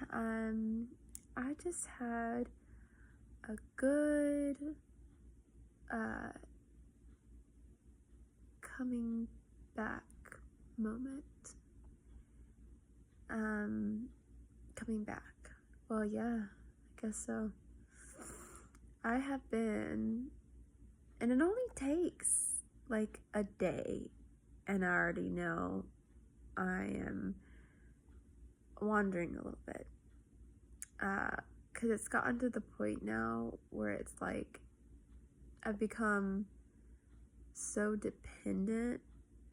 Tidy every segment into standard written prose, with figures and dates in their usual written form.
I just had a good coming back moment. Coming back. Well, yeah, I guess so. I have been, and it only takes like a day, and I already know I am wandering a little bit. Because it's gotten to the point now where it's like I've become so dependent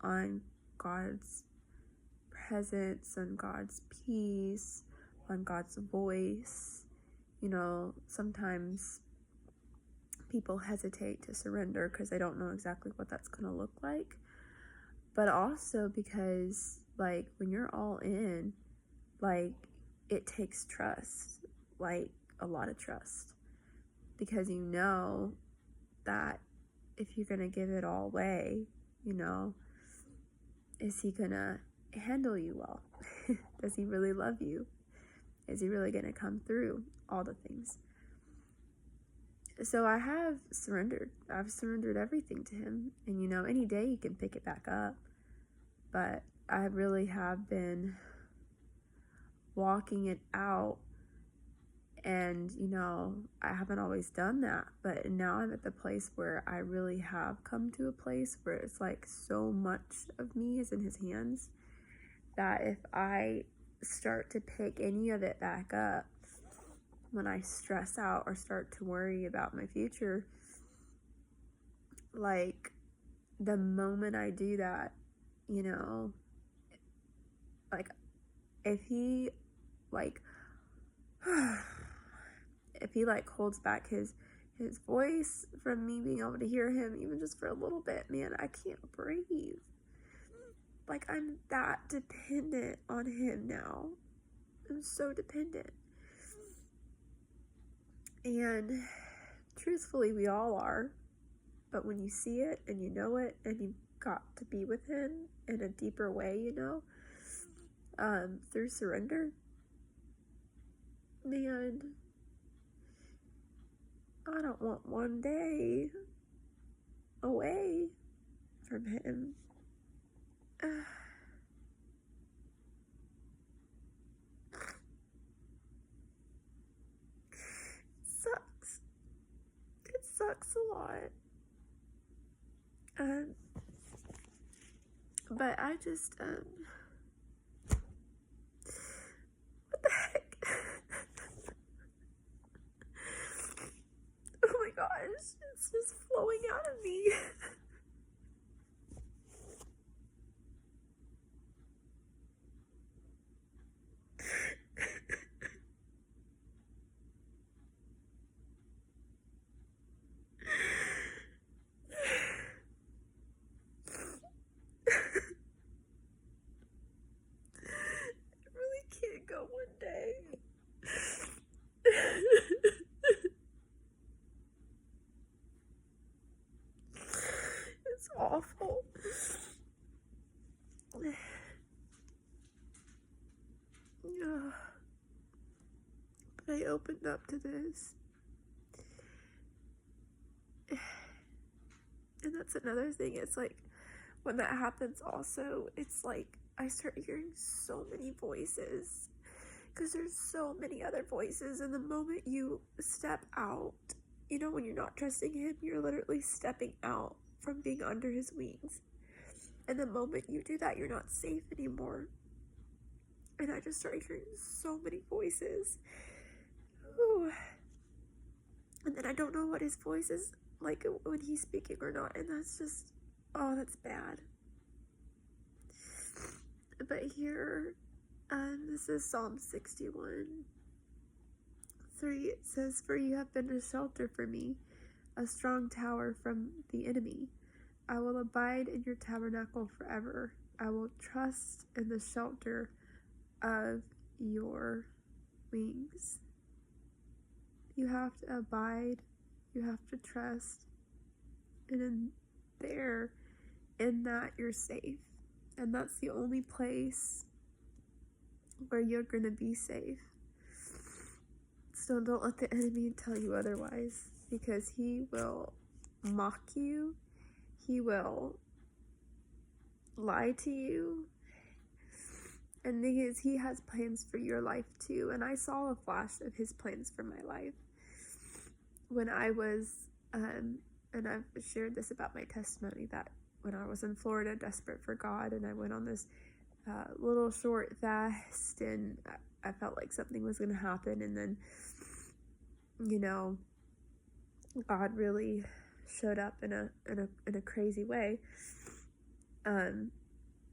on God's presence, on God's peace, on God's voice. You know, sometimes people hesitate to surrender because they don't know exactly what that's going to look like. But also because, like, when you're all in, like, it takes trust, like, a lot of trust. Because you know that if you're going to give it all away, you know, is he going to handle you well? Does he really love you? Is he really going to come through all the things? So I have surrendered. I've surrendered everything to him. And, you know, any day he can pick it back up. But I really have been walking it out. And, you know, I haven't always done that. But now I'm at the place where I really have come to a place where it's like so much of me is in his hands that if I start to pick any of it back up, when I stress out or start to worry about my future, like, the moment I do that, you know, like, if he, like, if he, like, holds back his voice from me being able to hear him, even just for a little bit, man, I can't breathe. Like, I'm that dependent on him now. I'm so dependent. And truthfully, we all are. But when you see it and you know it and you've got to be with him in a deeper way, you know, through surrender, man, I don't want one day away from him. Sucks. It sucks a lot. But I just, what the heck? Oh my gosh, it's just flowing out of me. Can't go one day. It's awful. But I opened up to this. And that's another thing. It's like, when that happens also, it's like I start hearing so many voices. Because there's so many other voices. And the moment you step out, you know, when you're not trusting him, you're literally stepping out from being under his wings. And the moment you do that, you're not safe anymore. And I just started hearing so many voices. Ooh. And then I don't know what his voice is like when he's speaking or not. And that's just, oh, that's bad. But here, this is Psalm 61:3. It says, "For you have been a shelter for me, a strong tower from the enemy. I will abide in your tabernacle forever. I will trust in the shelter of your wings." You have to abide, you have to trust, and in that you're safe. And that's the only place where you're gonna be safe. So don't let the enemy tell you otherwise, because he will mock you. He will lie to you. And the thing is, he has plans for your life too. And I saw a flash of his plans for my life when I was, and I've shared this about my testimony, that when I was in Florida, desperate for God, and I went on this little short fast, and I felt like something was going to happen. And then, you know, God really showed up in a crazy way.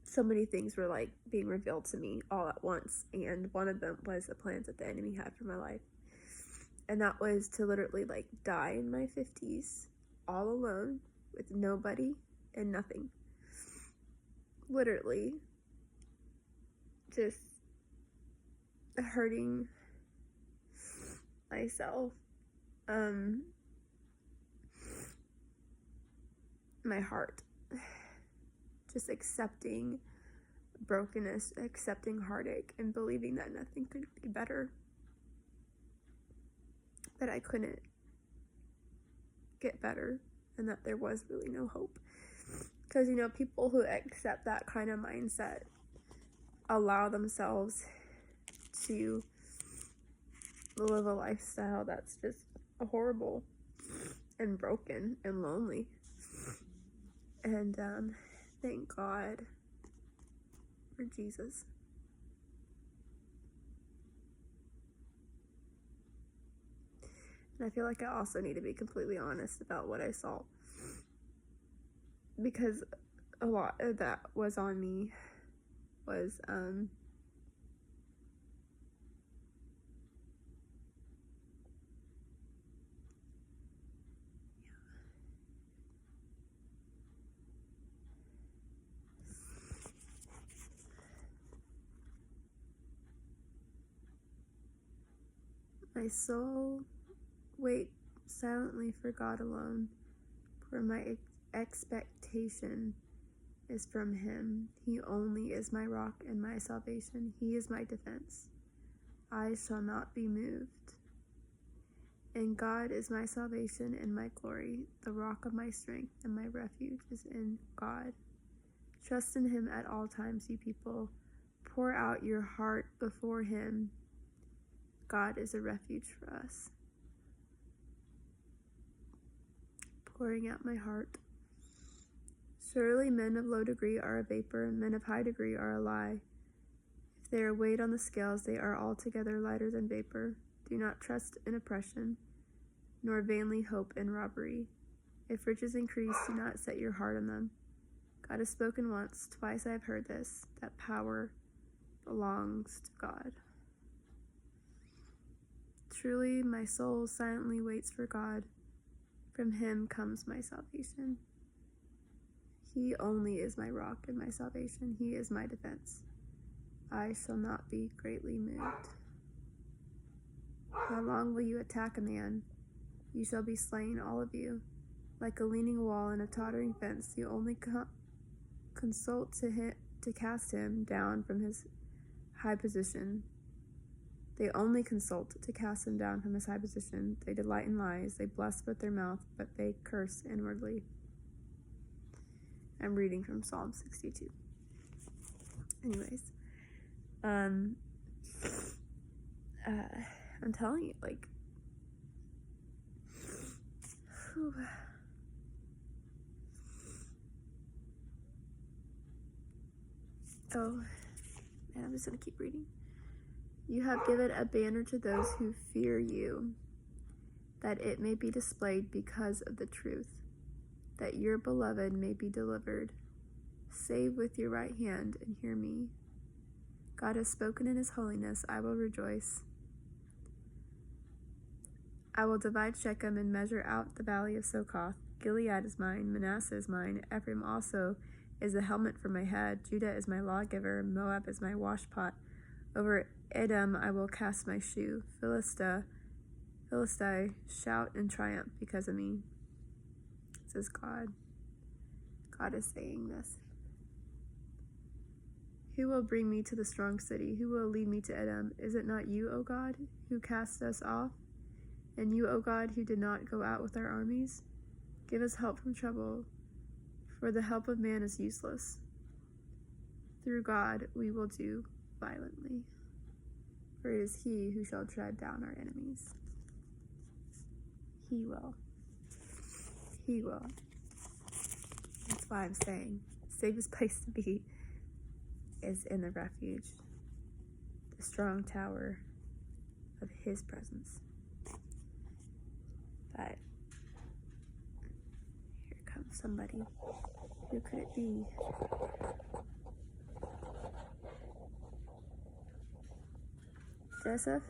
So many things were like being revealed to me all at once, and one of them was the plans that the enemy had for my life, and that was to literally like die in my 50s all alone with nobody and nothing, literally just hurting myself, my heart, just accepting brokenness, accepting heartache, and believing that nothing could be better, that I couldn't get better, and that there was really no hope. Because, you know, people who accept that kind of mindset allow themselves to live a lifestyle that's just horrible and broken and lonely. And thank God for Jesus. And I feel like I also need to be completely honest about what I saw, because a lot of that was on me. Was my soul wait silently for God alone, for my expectation is from him. He only is my rock and my salvation. He is my defense. I shall not be moved. And God is my salvation and my glory, the rock of my strength, and my refuge is in God. Trust in him at all times, you people. Pour out your heart before him. God is a refuge for us. Pouring out my heart. Surely men of low degree are a vapor, and men of high degree are a lie. If they are weighed on the scales, they are altogether lighter than vapor. Do not trust in oppression, nor vainly hope in robbery. If riches increase, do not set your heart on them. God has spoken once, twice I have heard this, that power belongs to God. Truly, my soul silently waits for God. From him comes my salvation. He only is my rock and my salvation. He is my defense. I shall not be greatly moved. How long will you attack a man? You shall be slain, all of you. Like a leaning wall and a tottering fence, you only consult to cast him down from his high position. They only consult to cast him down from his high position. They delight in lies. They bless with their mouth, but they curse inwardly. I'm reading from Psalm 62. Anyways, I'm telling you, like, whew. Oh, and I'm just gonna keep reading. You have given a banner to those who fear you, that it may be displayed because of the truth, that your beloved may be delivered. Save with your right hand and hear me. God has spoken in his holiness, I will rejoice. I will divide Shechem and measure out the valley of Sokoth. Gilead is mine, Manasseh is mine, Ephraim also is a helmet for my head, Judah is my lawgiver, Moab is my washpot. Over Edom I will cast my shoe. Philistia, shout in triumph because of me. Says God. God is saying this. Who will bring me to the strong city? Who will lead me to Edom? Is it not you, O God, who cast us off? And you, O God, who did not go out with our armies, give us help from trouble, for the help of man is useless. Through God we will do violently, for it is he who shall tread down our enemies. He will. He will. That's why I'm saying the safest place to be is in the refuge, the strong tower of his presence. But here comes somebody. Who could it be? Joseph?